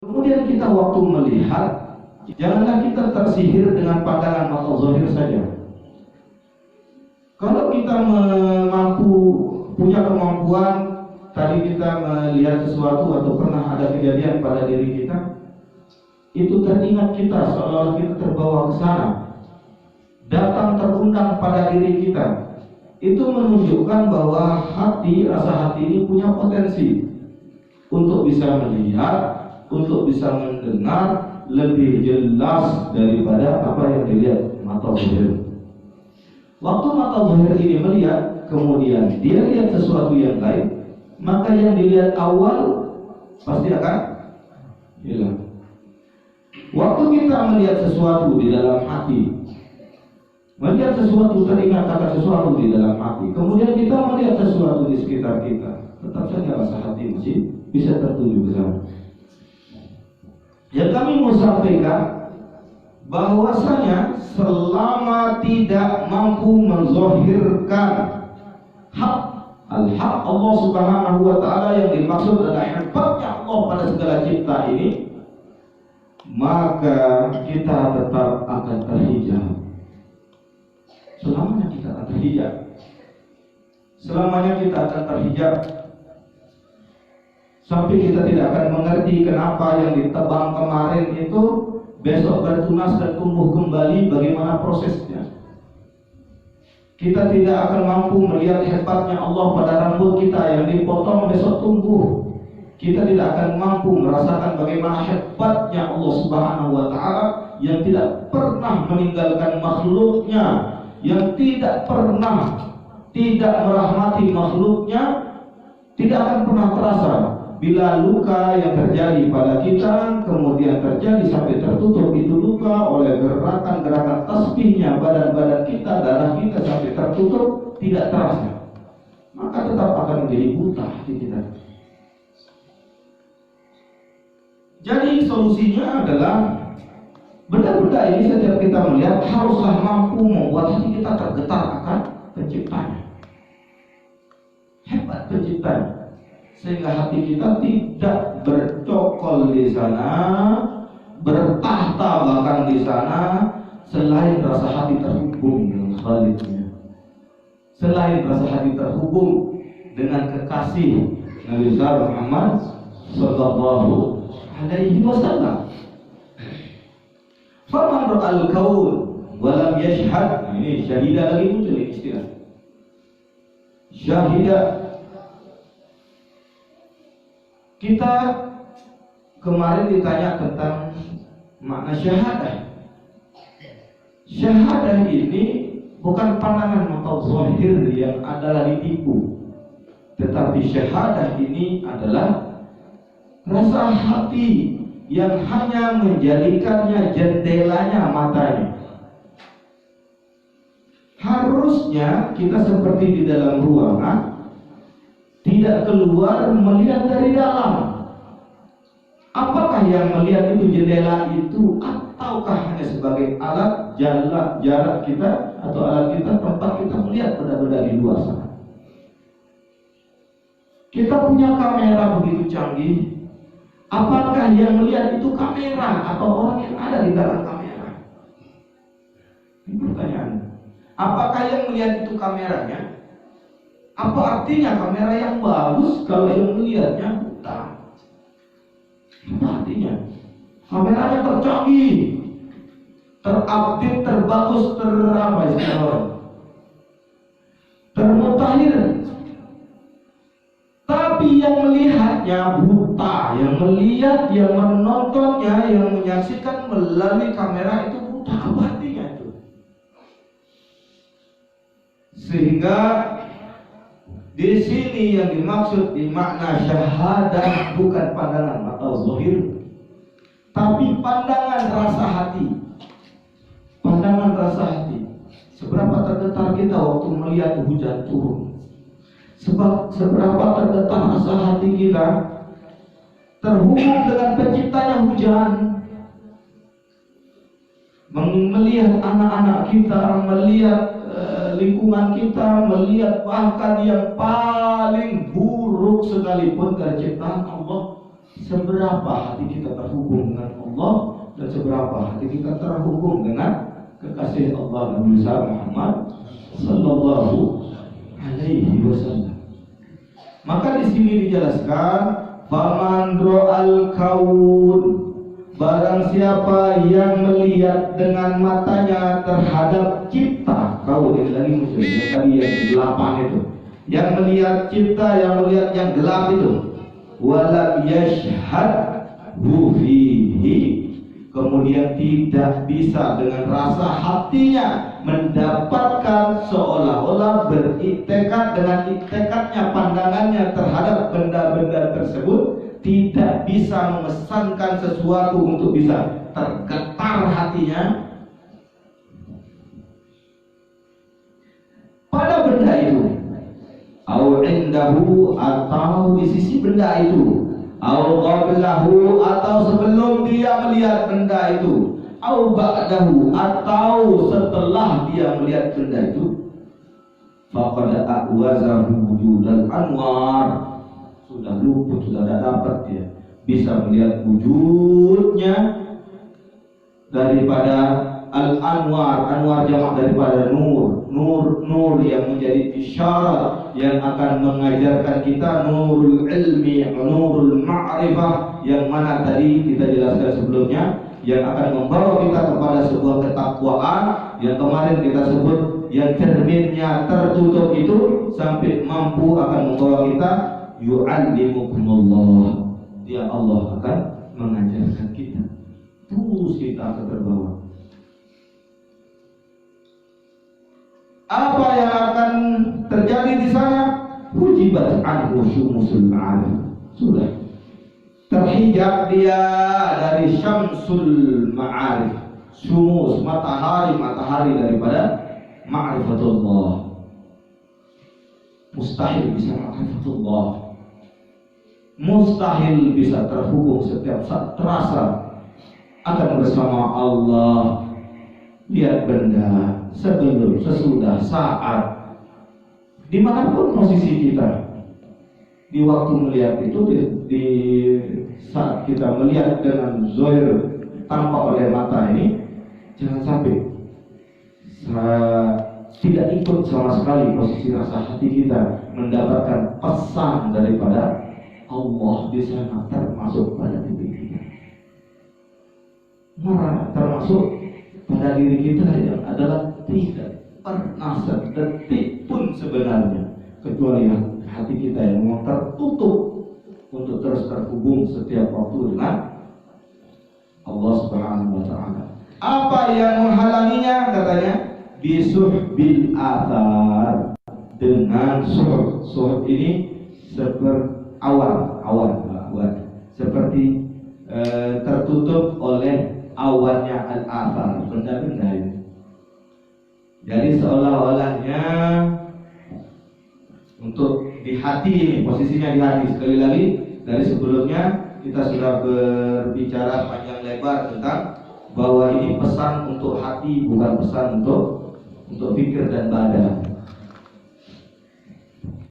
Kemudian kita waktu melihat, janganlah kita tersihir dengan pandangan mata zahir saja. Kalau kita punya kemampuan, tadi kita melihat sesuatu atau pernah ada kejadian pada diri kita, itu teringat kita seolah-olah kita terbawa ke sana, datang terundang pada diri kita. Itu menunjukkan bahwa rasa hati ini punya potensi untuk bisa melihat, untuk bisa mendengar lebih jelas daripada apa yang dilihat mata zahir. Waktu mata zahir ini melihat, kemudian dia lihat sesuatu yang lain, maka yang dilihat awal pasti akan hilang. Waktu kita melihat sesuatu di dalam hati, melihat sesuatu, teringat akan sesuatu di dalam hati, kemudian kita melihat sesuatu di sekitar kita, tetap saja rasa hati masih bisa tertuju ke sana. Yang kami mau sampaikan bahwasanya selama tidak mampu menzahirkan hak al-haq Allah Subhanahu wa taala yang dimaksud adalah hebatnya Allah pada segala cipta ini, maka kita tetap akan terhijab. Selamanya kita akan terhijab. Selamanya kita akan terhijab. Sampai kita tidak akan mengerti kenapa yang ditebang kemarin itu besok bertunas dan tumbuh kembali, bagaimana prosesnya. Kita tidak akan mampu melihat hebatnya Allah pada rambut kita yang dipotong besok tumbuh. Kita tidak akan mampu merasakan bagaimana hebatnya Allah Subhanahu wa taala yang tidak pernah meninggalkan makhluknya, yang tidak pernah tidak merahmati makhluknya. Tidak akan pernah terasa bila luka yang terjadi pada kita kemudian terjadi sampai tertutup itu luka oleh gerakan-gerakan tasbihnya badan-badan kita, darah kita sampai tertutup, tidak terasa, maka tetap akan menjadi buta hati kita. Jadi solusinya adalah benda-benda ini setiap kita melihat haruslah mampu membuat hati kita tergetar akan penciptanya. Hebat penciptanya, sehingga hati kita tidak bercokol di sana, bertahta bahkan di sana, selain rasa hati terhubung dengan Khalidnya, selain rasa hati terhubung dengan kekasih Nabi Muhammad sallallahu alaihi wasallam. Faman ra'al kaun walam yashhad. Ini syahidah lagi muncul istilah syahidah. Kita kemarin ditanya tentang makna syahadah. Syahadah ini bukan pandangan mata zahir yang adalah ditipu, tetapi syahadah ini adalah rasa hati yang hanya menjadikannya jendelanya matanya. Harusnya kita seperti di dalam ruangan, tidak keluar melihat dari dalam. Apakah yang melihat itu jendela itu, ataukah hanya sebagai alat jarak kita atau alat kita tempat kita melihat benda-benda di luar sana? Kita punya kamera begitu canggih. Apakah yang melihat itu kamera atau orang yang ada di dalam kamera? Ini pertanyaan. Apakah yang melihat itu kameranya? Apa artinya kamera yang bagus kalau yang melihatnya buta? Apa artinya? Kameranya tercanggih, terupdate, terbagus, termutakhir. Tapi yang melihatnya buta, yang melihat, yang menontonnya, yang menyaksikan melalui kamera itu buta. Apa artinya itu? Sehingga di sini yang dimaksud di makna syahadah bukan pandangan mata zahir, tapi pandangan rasa hati. Pandangan rasa hati. Seberapa tergetar kita waktu melihat hujan turun? Seberapa tergetar rasa hati kita terhubung dengan penciptanya hujan, melihat anak-anak kita, melihat lingkungan kita, melihat bahkan yang paling buruk sekalipun dari ciptaan Allah seberapa hati kita terhubung dengan Allah dan seberapa hati kita terhubung dengan kekasih Allah Nabi Muhammad sallallahu alaihi wasallam. Maka di sini dijelaskan, faman ra'al kaun, barang siapa yang melihat dengan matanya terhadap cipta. Kaun ini lagi muncul tadi yang delapan itu, yang melihat cipta, yang melihat yang gelap itu. Walam yashhad fihi, kemudian tidak bisa dengan rasa hatinya mendapatkan, seolah-olah beriktikad dengan iktikadnya, pandangannya terhadap benda-benda tersebut, tidak bisa memesankan sesuatu untuk bisa tergetar hatinya pada benda itu, au indahu, atau di sisi benda itu, au qablahu, atau sebelum dia melihat benda itu, au ba'dahu, atau setelah dia melihat benda itu, faqad a'wazahu wujudal anwar, sudah luput, sudah tidak dapat dia bisa melihat wujudnya daripada al-anwar. Anwar jamak daripada nur. Nur yang menjadi isyarat yang akan mengajarkan kita, nurul ilmi, nurul ma'rifah, yang mana tadi kita jelaskan sebelumnya, yang akan membawa kita kepada sebuah ketakwaan yang kemarin kita sebut, yang cerminnya tertutup itu sampai mampu akan membawa kita yu'allimukumullah, dia Allah akan mengajarkan kita, terus kita akan terbawa. Apa yang akan terjadi di sana? Hujibat anhu syumusul ma'arif, sudah terhijab dia dari syamsul ma'arif, syumus, matahari daripada ma'rifatullah. Mustahil bisa ma'rifatullah, mustahil bisa terhubung setiap saat terasa akan bersama Allah. Lihat benda sebelum, sesudah, saat, dimanapun posisi kita di waktu melihat itu, di saat kita melihat dengan zahir tampak oleh mata ini, jangan sampai tidak ikut sama sekali posisi rasa hati kita mendapatkan pesan daripada Allah di sana, termasuk pada diri kita, termasuk pada diri kita yang adalah tidak pernah sedetik pun sebenarnya, kecuali hati kita yang mau tertutup untuk terus terhubung setiap waktu dengan Allah Subhanahu wa ta'ala. Apa yang menghalanginya? Katanya bisuhbil athar, dengan suhb ini seperti awan, seperti tertutup oleh awannya al-athar, benda-benda ini. Jadi seolah-olahnya untuk di hati ini, posisinya di hati. Sekali lagi, dari sebelumnya kita sudah berbicara panjang lebar tentang bahwa ini pesan untuk hati, bukan pesan untuk pikir dan badan.